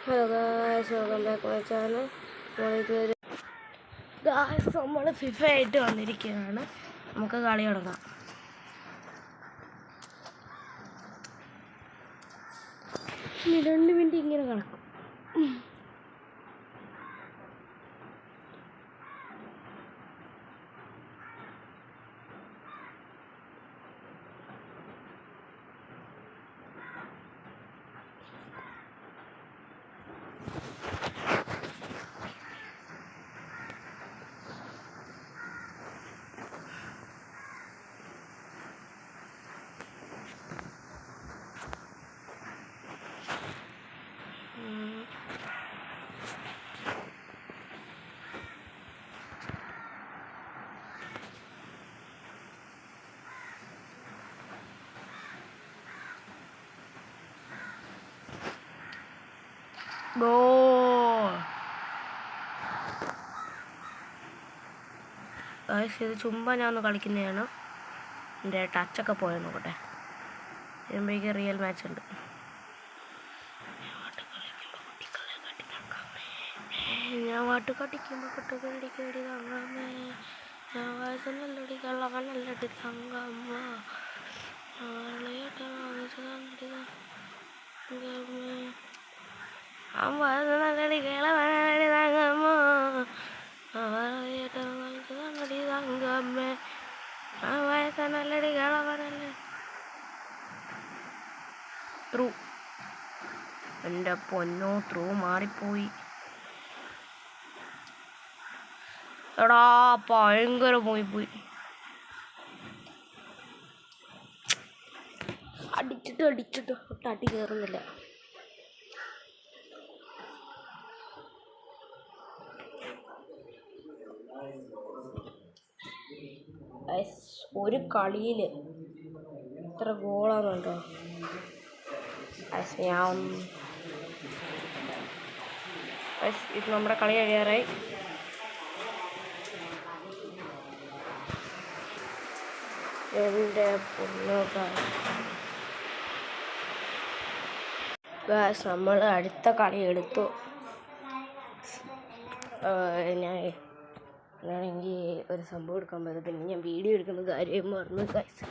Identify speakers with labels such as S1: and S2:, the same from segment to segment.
S1: Hello guys, welcome back my channel. നമ്മളിതുവരെ guys നമ്മൾ FIFA ആയിട്ട് വന്നിരിക്കുകയാണ്. നമുക്ക് കളി തുടങ്ങാം. ഇനി 2 മിനിറ്റ് ഇങ്ങനെ കിടക്കും. ഗായ്സ്, ഇത് ചുമ്മാ ഞാൻ ഒന്ന് കളിക്കുന്നതാണ്. എൻ്റെ ടച്ചൊക്കെ പോയത് നോക്കട്ടെ. വരുമ്പോഴേക്ക് റിയൽ മാച്ച് ഉണ്ട്. ഞാൻ പാട്ട് കടിക്കുമ്പോൾ കുട്ടികളടി കേടി തങ്ങാമേ, ഞാൻ വയസ്സനല്ലടി കള്ളവനല്ലടി തങ്ങമ്മ, നല്ലടി കേളവനല്ലടി തങ്ങമ്മ, നല്ലടി തങ്കമ്മേ, വയസ്സനല്ലടി കേളവനല്ലേ. ത്രൂ, എൻ്റെ പൊന്നോ, ത്രൂ മാറിപ്പോയി. എടാ ഭയങ്കര പോയി. അടിച്ചിട്ട് അടി കയറുന്നില്ല. ഒരു കളിയിൽ എത്ര ഗോളാണെന്നുണ്ടോ? ഇത് നമ്മുടെ കളി കഴിയാറായി. എൻ്റെ പൊന്നോ ഗായ്സ്, നമ്മൾ അടുത്ത കളി എടുത്തു. ഞാനാണെങ്കിൽ ഒരു സംഭവം എടുക്കാൻ പോയത്, പിന്നെ ഞാൻ വീഡിയോ എടുക്കുന്ന കാര്യം മറന്നു ഗായ്സ്.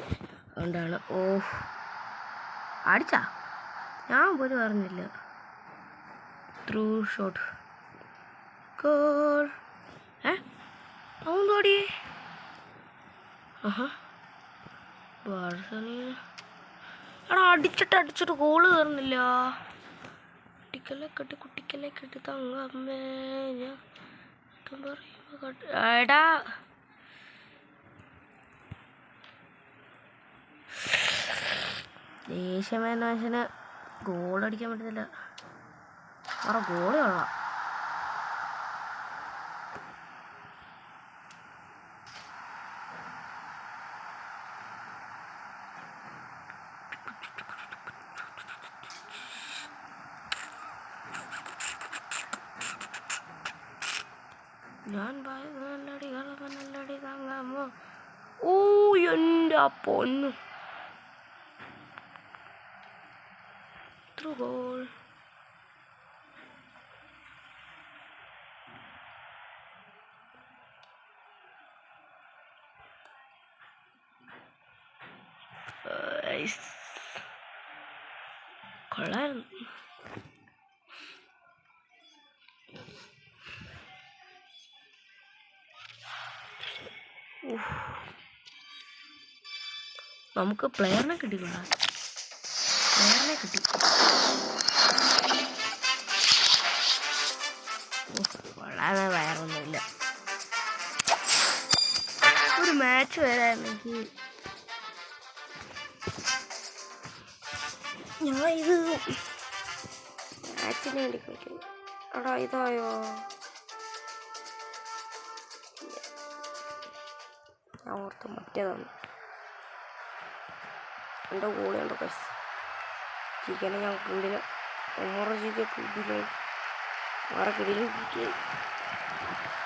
S1: അതുകൊണ്ടാണ്. അടിച്ചാ ഞാൻ പോലും അറിഞ്ഞില്ല. Through shot goal. അവൻ തോടി. എടാ അടിച്ചിട്ട് ഗോള് കയറുന്നില്ല. കുട്ടിക്കല്ലേ കെട്ടി തങ്ങമ്മേ, ഞാൻ പറയുമ്പോ എടാ ദേഷ്യമേന മനുഷ്യന് ഗോളടിക്കാൻ പറ്റുന്നില്ല. ഗോള് കൊള്ളാം. ഞാൻ നല്ലടി കളവനല്ലടി തങ്ങാമോ. എൻ്റെ പൊന്നു, ത്രൂ ഗോൾ. കൊള്ളായിരുന്നു. നമുക്ക് പ്ലെയറിനെ കിട്ടിക്കൊള്ളാം. കിട്ടി. വളരെ വയറൊന്നുമില്ല. ഒരു മാച്ച് വരാണെങ്കിൽ ഞാൻ ഇത് മാച്ചിന് വേണ്ടി കളിക്കും. എടാ ഇതായോ? ഞാൻ ഓർത്ത് മറ്റേതാണ്. എൻ്റെ ഗോളിയുണ്ടോ പൈസ ചിക്കനെ ഞാൻ കിടില കിടിലോ വേറെ കിടിലും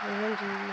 S1: ഒന്നും ചെയ്യില്ല.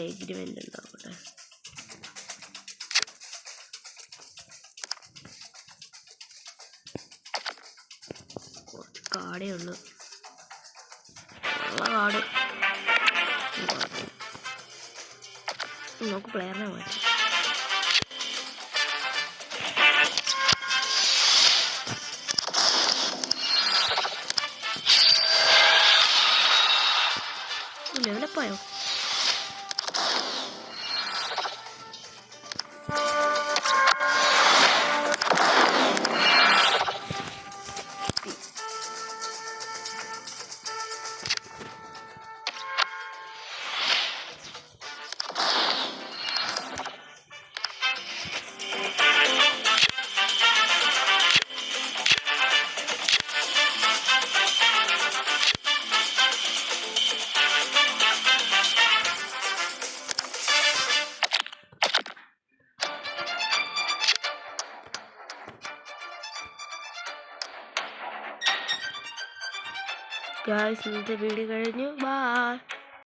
S1: എഗ്രിമെന്റ് ഉണ്ടാവട്ടെ. കുറച്ച് കാടേ ഉള്ളു. കാട് നമുക്ക് പ്ലെയറിനെ മാറ്റി. ലെവലപ്പായോ? ഗായ്സ്, ഇന്നത്തെ വീഡിയോ കഴിഞ്ഞു. ബൈ.